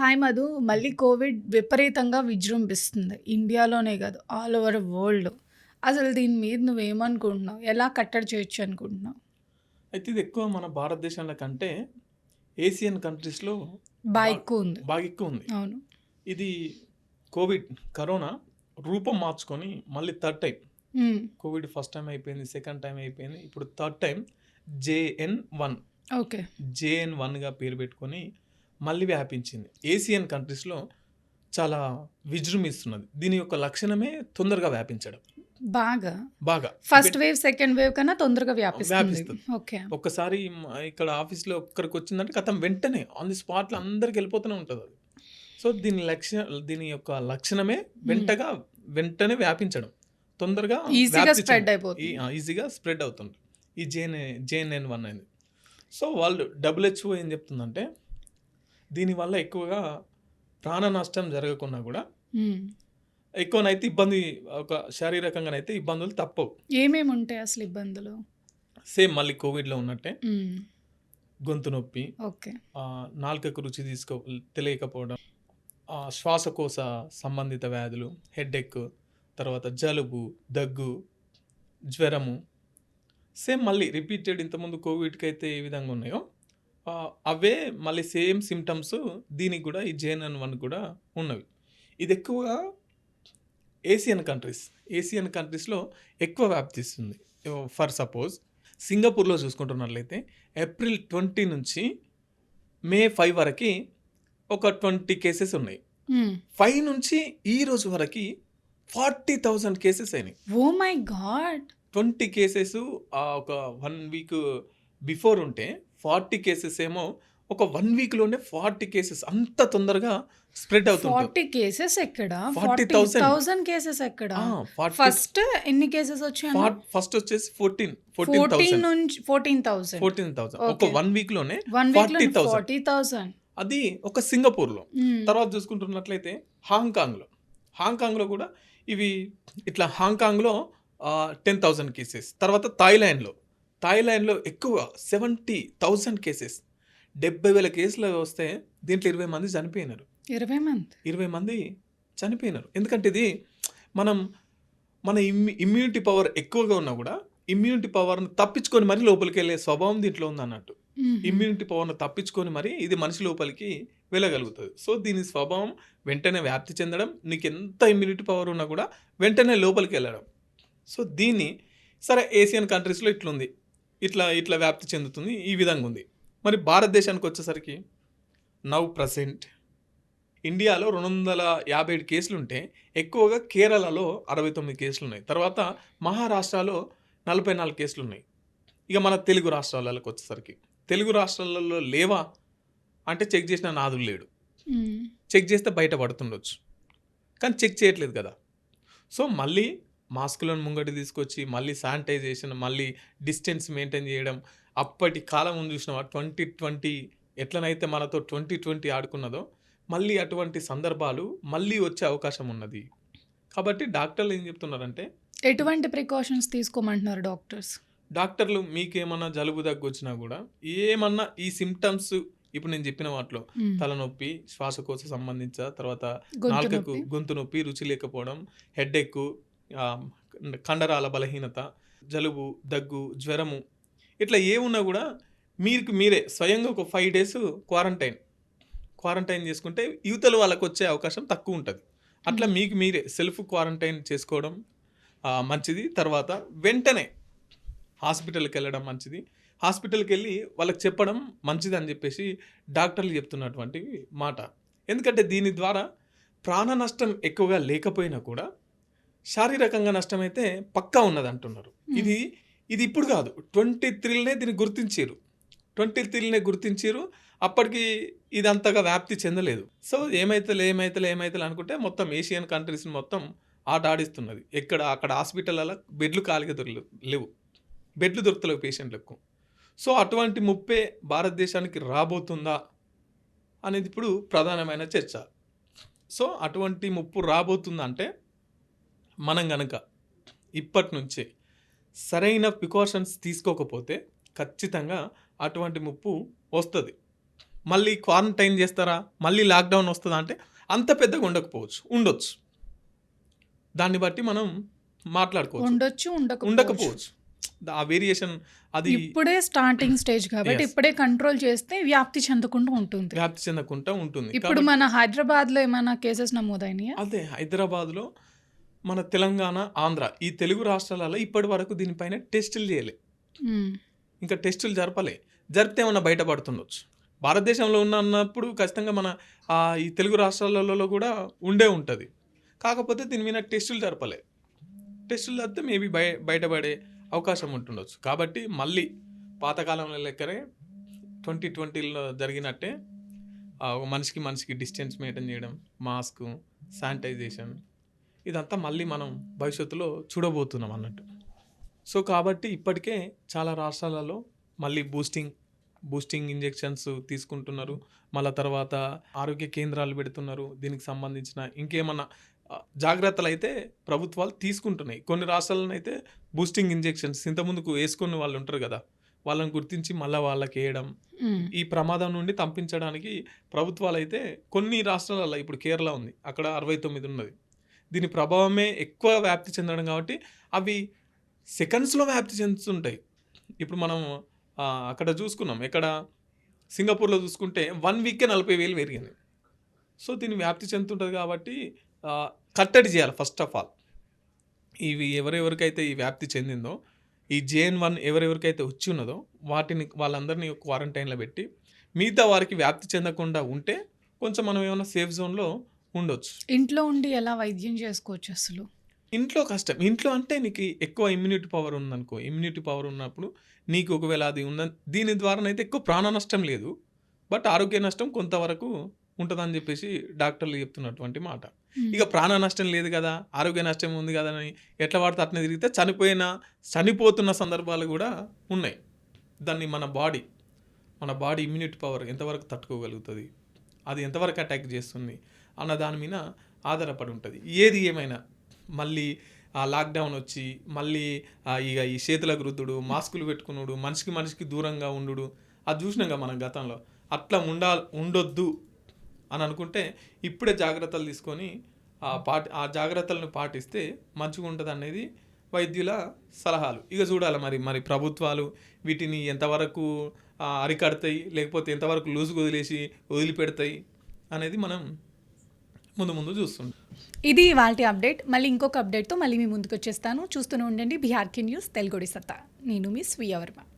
Hi Madhu. మళ్ళీ Covid విపరీతంగా విజృంభిస్తుంది. ఇండియాలోనే కాదు, ఆల్ ఓవర్ వరల్డ్. అసలు దీని మీద నువ్వేమనుకుంటున్నావు? ఎలా కట్టడి చేయొచ్చు అనుకుంటున్నావు? అయితే ఇది ఎక్కువ మన భారతదేశంలో కంటే ఏసియన్ కంట్రీస్‌లో బాగా బా ఎక్కువ ఉంది. బాగా ఎక్కువుంది. అవును. ఇది కోవిడ్, కరోనా రూపం మార్చుకొని మళ్ళీ థర్డ్ టైమ్. హ్మ్. కోవిడ్ ఫస్ట్ టైమ్ అయిపోయింది. సెకండ్ టైమ్ అయిపోయింది. ఇప్పుడు థర్డ్ టైమ్ జేఎన్-1. ఓకే. జేఎన్-1గా పేరు పెట్టుకొని మళ్ళీ వ్యాపించింది. ఏసియన్ కంట్రీస్‌లో చాలా విజృంభిస్తున్నది. దీని యొక్క లక్షణమే తొందరగా వ్యాపించడం. బాగా. బాగా ఫస్ట్ వేవ్, సెకండ్ వేవ్ కన్నా తొందరగా వ్యాపిస్తుంది. వ్యాపిస్తుంది. ఓకే. ఒక్కసారి ఇక్కడ ఆఫీస్‌లో ఒక్కరికొచ్చిందంటే ఖతం వెంటనే ఆన్ ది స్పాట్‌లో అందరికి వెళ్ళిపోతూనే ఉంటదది. సో, దీని యొక్క లక్షణమే వెంటనే వ్యాపించడం. తొందరగా ఈజీగా వ్యాప్తి స్ప్రెడ్ చెందడం. అయిపోతుంది. ఈజీగా స్ప్రెడ్ అవుతుంది. ఈ జేఎన్ఎన్-1 అనేది. సో, వాళ్ళు WHO ఏం చెప్తుందంటే, దీనివల్ల ఎక్కువగా ప్రాణ నష్టం జరగకున్నా కూడా హ్మ్. ఎక్కువనైతే ఒక శారీరకంగానైతే ఇబ్బందులు తప్పవు. ఏమేమి ఉంటాయి అసలు ఇబ్బందులు? సేమ్ మళ్ళీ కోవిడ్‌లో ఉన్నట్టే హ్మ్. గొంతు నొప్పి, ఓకే. నాలుకకు రుచి తెలియకపోవడం, శ్వాసకోశ సంబంధిత వ్యాధులు, హెడేక్, తర్వాత జలుబు, దగ్గు, జ్వరము. సేమ్ మళ్ళీ రిపీటెడ్ ఇంతకుముందు కోవిడ్‌కి అయితే ఏ విధంగా ఉన్నాయో అవే మళ్ళీ సేమ్ సిమ్టమ్స్ దీనికి కూడా ఈ జేఎన్ఎన్-1 కూడా ఉన్నవి. ఇది ఎక్కువగా ఏసియన్ కంట్రీస్‌లో ఎక్కువ వ్యాప్తిస్తుంది. ఫర్ సపోజ్ సింగపూర్‌లో చూసుకుంటున్నట్లయితే ఏప్రిల్ 20 నుంచి మే 5 వరకి ఒక 20 కేసెస్ ఉన్నాయి. హ్మ్. 5 నుంచి ఈ రోజు వరకి 40,000 కేసెస్ అయినాయి. Oh my God! 20 కేసెస్ ఒక 1 వీక్ బిఫోర్ ఉంటే 40 కేసెస్ ఏమో ఒక 1 వీక్‌లోనే 40 కేసెస్ అంత తొందరగా స్ప్రెడ్ అవుతుంటది. 40 కేసెస్ ఎక్కడ? 40,000 40,000 కేసెస్ ఎక్కడ? 40 ఫస్ట్ ఎన్ని కేసెస్ వచ్చాయన్న? ఫస్ట్ వచ్చేసి 14 14,000. నుంచి 14,000. 14,000 ఒక ఓకే. 1 వీక్‌లోనే 1 వీక్‌లోనే 40,000. 40,000. అది ఒక సింగపూర్‌లో. హ్మ్. తర్వాత చూసుకుంటున్నట్లయితే హాంకాంగ్‌లో కూడా ఇవి ఇట్లా హాంకాంగ్‌లో 10,000 కేసెస్. తర్వాత థాయిలాండ్‌లో ఎక్కువ 70,000 కేసెస్. 70,000 కేసులు వస్తే దీంట్లో 20 మంది చనిపోయినారు. 20 మంది. 20 మంది చనిపోయినారు. ఎందుకంటే ఇది మన ఇమ్యూనిటీ పవర్ ఎక్కువగా ఉన్నా కూడా ఇమ్యూనిటీ పవర్‌ని తప్పించుకొని మరీ లోపలికెళ్ళే స్వభావం దీంట్లో ఉందన్నట్టు. హుహు. ఇమ్యూనిటీ పవర్‌ని తప్పించుకొని మరి ఇది మనిషి లోపలికి వెళ్ళగలుగుతది. సో, దీని స్వభావం వెంటనే వ్యాప్తి చెందడం, నీకెంత ఇమ్యూనిటీ పవర్ ఉన్నా కూడా వెంటనే లోపలికెళ్ళడం. సో, దీన్ని సరే ఏసియన్ కంట్రీస్‌లో ఇట్లుంది. ఇట్లా వ్యాప్తి చెందుతుంది. ఈ విధంగా ఉంది. మరి భారతదేశానికి వచ్చేసరికి నౌ ప్రెజెంట్ ఇండియాలో 257 కేసులుంటే ఎక్కువగా కేరళలో 69 కేసులున్నాయి. తర్వాత మహారాష్ట్రలో 44 కేసులున్నాయి. ఇక మన తెలుగు రాష్ట్రాలకు వచ్చేసరికి తెలుగు రాష్ట్రాలలో లేవా అంటే చెక్ చేసిన నాదుడు లేడు. హ్మ్. చెక్ చేస్తే బయట పడుతుండొచ్చు. కానీ చెక్ చేయట్లేదు కదా. సో, మళ్ళీ మాస్కులను ముంగటి తీసుకొచ్చి మళ్ళీ శానిటైజేషన్, మళ్ళీ డిస్టెన్స్ మెయింటైన్ చేయడం. అప్పటి కాలం ఉంది చూసినావా 2020 ఎట్లనైతే మనతో 2020 ఆడుకున్నదో మళ్ళీ అటువంటి సందర్భాలు మళ్ళీ వచ్చే అవకాశం ఉన్నది. కాబట్టి డాక్టర్లు ఏం చెప్తున్నారంటే, ఎటువంటి ప్రికాషన్స్ తీసుకోమంటున్నారు డాక్టర్స్? డాక్టర్లు మీకేమన్నా జలుబు దగ్గు వచ్చినా కూడా ఏమన్నా ఈ సిమ్టమ్స్ ఇప్పుడు నేను చెప్పిన వాటిలో హ్మ్. తలనొప్పి, శ్వాసకోశ సంబంధించిన, తర్వాత గొంతు నాలుకకు నొప్పి. గొంతు నొప్పి, రుచి లేకపోవడం, హెడేక్, కండరాల బలహీనత, జలుబు, దగ్గు, జ్వరము ఇట్లా ఏమున్నా కూడా మీరే స్వయంగా ఒక 5 days క్వారంటైన్ చేసుకుంటే యువతల వాళ్ళకి వచ్చే అవకాశం తక్కువ ఉంటుంది. అట్లా హ్మ్. మీకు మీరే సెల్ఫ్ క్వారంటైన్ చేసుకోవడం మంచిది. తర్వాత వెంటనే హాస్పిటల్కి వెళ్ళడం మంచిది. హాస్పిటల్కి వెళ్ళి వాళ్ళకి చెప్పడం మంచిది అని చెప్పేసి డాక్టర్లు చెప్తున్నటువంటి మాట. ఎందుకంటే దీని ద్వారా ప్రాణ నష్టం ఎక్కువగా లేకపోయినా కూడా శారీరకంగా నష్టమైతే పక్కా ఉన్నది అంటున్నారు. హ్మ్. ఇది ఇప్పుడు కాదు, 23నే దీన్ని గుర్తించారు. 23నే గుర్తించారు. అప్పటికి ఇది అంతగా వ్యాప్తి చెందలేదు. సో, ఏమైతలే అనుకుంటే మొత్తం ఏషియన్ కంట్రీస్‌ని మొత్తం ఆట ఆడిస్తున్నది. అక్కడ హాస్పిటల్‌లలో బెడ్లు ఖాళీగా లేవు. బెడ్లు దొరుకుతలేవు పేషెంట్లకు. సో, అటువంటి ముప్పే భారతదేశానికి రాబోతుందా అనేది ఇప్పుడు ప్రధానమైన చర్చ. సో, అటువంటి ముప్పు రాబోతుందంటే మనం గనక ఇప్పటి నుంచే సరైన ప్రికాషన్స్ తీసుకోకపోతే ఖచ్చితంగా అటువంటి ముప్పు వస్తది. మళ్ళీ క్వారంటైన్ చేస్తారా, మళ్ళీ లాక్డౌన్ వస్తుందా అంటే అంత పెద్దగా ఉండొచ్చు. దాన్ని బట్టి మనం మాట్లాడుకోవచ్చు. ఉండకపోవచ్చు. ఆ వేరియేషన్ అది ఇప్పుడే స్టార్టింగ్ స్టేజ్ కాబట్టి Yes. ఇప్పుడే కంట్రోల్ చేస్తే వ్యాప్తి చెందకుండా ఉంటుంది. వ్యాప్తి చెందకుండా ఉంటుంది. ఇప్పుడు మన హైదరాబాద్లో ఏమైనా కేసెస్ నమోదైనాయా? అదే హైదరాబాద్లో, మన తెలంగాణ, ఆంధ్ర ఈ తెలుగు రాష్ట్రాలలో ఇప్పటి వరకు దీనిపైన టెస్టులు చేయలే. మ్మ్. ఇంకా టెస్టులు జరిపితే ఏమన్నా బయటపడుతుండొచ్చు. భారతదేశంలో ఉన్నప్పుడు ఖచ్చితంగా మన ఈ తెలుగు రాష్ట్రాలలో కూడా ఉంటుంది. కాకపోతే దీని మీద టెస్టులు జరపలే. టెస్టులు జరిపితే మేబీ బయటపడే అవకాశం ఉంటుండొచ్చు. కాబట్టి మళ్ళీ పాతకాలంలో లెక్కనే 2020లో జరిగినట్టే ఒక మనిషికి డిస్టెన్స్ మెయింటైన్ చేయడం, మాస్క్, శానిటైజేషన్ ఇదంతా మళ్ళీ మనం భవిష్యత్తులో చూడబోతున్నాం అన్నట్టు. సో కాబట్టి ఇప్పటికే చాలా రాష్ట్రాలలో మళ్ళీ బూస్టింగ్ ఇంజెక్షన్స్ తీసుకుంటున్నారు. మళ్ళీ తర్వాత ఆరోగ్య కేంద్రాలు పెడుతున్నారు. దీనికి సంబంధించిన ఇంకేమన్నా జాగ్రత్తలు అయితే ప్రభుత్వాలు తీసుకుంటున్నాయి. కొన్ని రాష్ట్రాలను అయితే బూస్టింగ్ ఇంజెక్షన్స్ ఇంతకుముందుకు వేసుకున్న వాళ్ళు ఉంటారు కదా, వాళ్ళని గుర్తించి మళ్ళీ వాళ్ళకి వేయడం, మ్మ్. ఈ ప్రమాదం నుండి తప్పించడానికి ప్రభుత్వాలు అయితే కొన్ని రాష్ట్రాలలో, ఇప్పుడు కేరళ ఉంది, అక్కడ 69 ఉన్నది. దీని ప్రభావమే ఎక్కువ వ్యాప్తి చెందడం కాబట్టి అవి సెకండ్స్లో వ్యాప్తి చెందుతుంటాయి. ఇప్పుడు మనం అక్కడ చూసుకున్నాం, ఎక్కడ సింగపూర్లో చూసుకుంటే 1 వీక్కే 40,000 పెరిగింది. సో దీన్ని వ్యాప్తి చెందుతుంటుంది కాబట్టి కట్టడి చేయాలి. ఫస్ట్ ఆఫ్ ఆల్ ఇవి ఎవరెవరికైతే ఈ వ్యాప్తి చెందిందో, ఈ JN1 ఎవరెవరికైతే వచ్చి ఉన్నదో వాళ్ళందరినీ క్వారంటైన్లో పెట్టి మిగతా వారికి వ్యాప్తి చెందకుండా ఉంటే కొంచెం మనం ఏమైనా సేఫ్ జోన్లో ఉండొచ్చు. ఇంట్లో ఉండి ఎలా వైద్యం చేసుకోవచ్చు అసలు? ఇంట్లో కష్టం. ఇంట్లో అంటే నీకు ఎక్కువ ఇమ్యూనిటీ పవర్ ఉందనుకో, ఇమ్యూనిటీ పవర్ ఉన్నప్పుడు నీకు ఒకవేళ అది దీని ద్వారానైతే ఎక్కువ ప్రాణ నష్టం లేదు, బట్ ఆరోగ్య నష్టం కొంతవరకు ఉంటుందని చెప్పేసి డాక్టర్లు చెప్తున్నటువంటి మాట. ఇక ప్రాణ నష్టం లేదు కదా, ఆరోగ్య నష్టం ఉంది కదా అని ఎట్లా పడితే అట్నే తిరిగితే చనిపోతున్న సందర్భాలు కూడా ఉన్నాయి. దాన్ని మన బాడీ ఇమ్యూనిటీ పవర్ ఎంతవరకు తట్టుకోగలుగుతుంది, అది ఎంతవరకు అటాక్ చేస్తుంది అన్న దాని మీద ఆధారపడి ఉంటుంది. ఏది ఏమైనా మళ్ళీ లాక్డౌన్ వచ్చి మళ్ళీ ఇక ఈ చేతులకు రుద్దుడు, మాస్కులు పెట్టుకున్నాడు, మనిషికి దూరంగా ఉండు, అది చూసినాక మనం గతంలో అట్లా ఉండొద్దు అని అనుకుంటే ఇప్పుడే జాగ్రత్తలు తీసుకొని ఆ జాగ్రత్తలను పాటిస్తే మంచిగా ఉంటుంది అనేది వైద్యుల సలహాలు. ఇక చూడాలి మరి ప్రభుత్వాలు వీటిని ఎంతవరకు అరికడతాయి, లేకపోతే ఎంతవరకు లూజుగా వదిలిపెడతాయి అనేది మనం ముందు చూస్తుంటాం. ఇది ఇవాల్టి అప్డేట్. మళ్ళీ ఇంకొక అప్డేట్తో మళ్ళీ మీ ముందుకు వచ్చేస్తాను. చూస్తూనే ఉండండి BRK న్యూస్ తెలుగుడి సత్తా. నేను మీ స్వీయ వర్మ.